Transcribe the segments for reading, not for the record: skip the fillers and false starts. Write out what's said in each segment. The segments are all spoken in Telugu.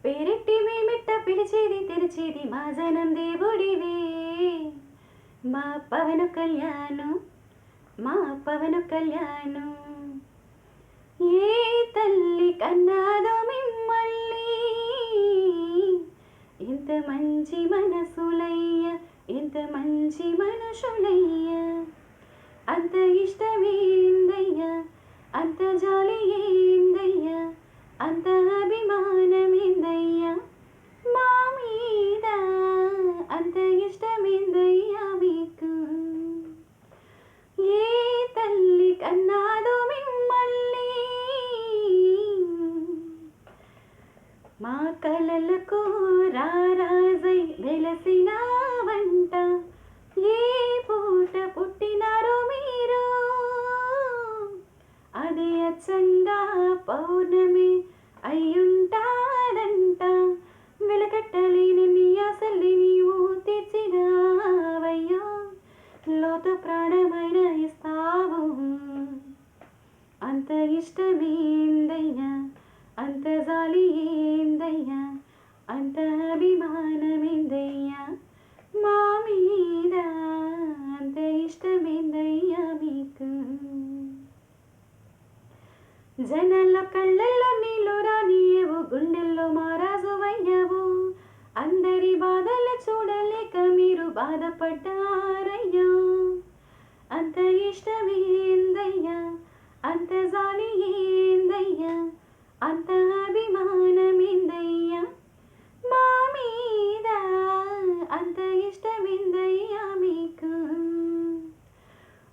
పేరెట్టి మేమిట్ట పిలిచేది తెరిచేది మా జనం దేవుడివే. మా పవన కళ్యాణం, మా పవన కళ్యాణం. ఏ తల్లి కన్నాదో మిమ్మల్ని, ఇంత మంచి మనసులయ్య, ఇంత మంచి మనుషులయ్య. అంత ఇష్టమేందయ్యా, అంత జాలి ఏందయ్యా, అంత అభిమానమేందయ్యా మా మీద, అంత ఇష్టమేందయ్యా మీకు. ఏ తల్లి కన్నాదో మిమ్మల్ని, మా కలలకు రారాజై వెలసిన వంట. ఏ పూట పుట్టినారో మీరు, అది అచ్చంగా పౌర్ణమి అయ్యుంటారంట. వెలకట్టలేని నీ ఆశల్ని నీవు తీర్చినావయ్యో, లోతు ప్రాణమైన ఇస్తావు. అంత ఇష్టమేందయ్యా, అంత జాలి ఏందయ్యా, అంత అభిమానమేందయ్యా మా మీద, అంత ఇష్టమేందయ్యా మీకు. జనాల కళ్ళల్లో నీళ్ళు రానియవు, గుండెల్లో మారాజువయ్యవు. అందరి బాధలు చూడలేక మీరు బాధపడ్డారయ్యో. అంత ఇష్టమేందయ్యా, అంత జాలి ఏందయ్యా, అంత అభిమానమేందయ్యా మా మీద, అంత ఇష్టమేందయ్యా మీకు.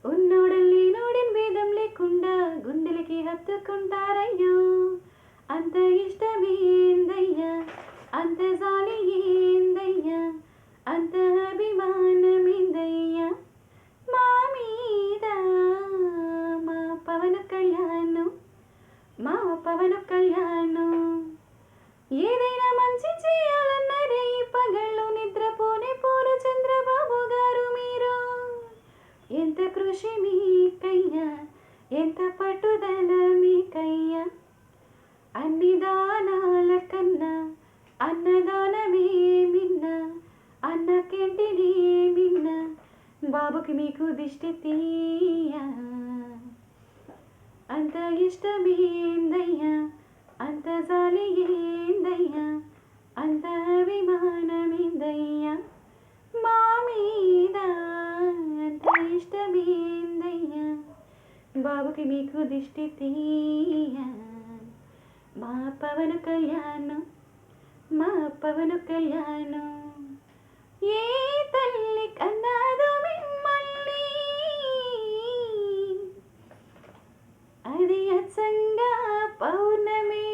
ఉన్నోడని లేనోడని భేదం లేకుండా గుండెలకి హత్తుకుంటారయ్యో. అంత ఇష్టమేందయ్యా, అంత జాలి ఏందయ్యా, అంత అభిమానమేందయ్యా మా మీద. మా పవన కళ్యాణం, మా పవన కళ్యాణం. ఏదైనా మంచి చేయాలన్నారే ఈ పగళ్ళు నిద్రపోనే పోరు చంద్రబాబు గారు మీరు. ఎంత కృషి మీకయ్యా, ఎంత పట్టుదల మీకయ్యా. అన్ని దానాల కన్నా అన్నదానమే మిన్న, అన్నకేంటినే మిన్న. బాబుకి మీకు దిష్టి తీయ. అంత ఇష్టమేందయ్యా, అంత జాలి ఏందయ్యా, అంత అభిమానమేందయ్యా మా మీద, అంత ఇష్టమేందయ్యా. బాబుకి మీకు దిష్టి తీయ. మా పవన కళ్యాణం, మా పవన కళ్యాణం. ఏ తల్లి కన్నాదో మిమ్మల్ని, అది అచ్చంగా పౌర్ణమి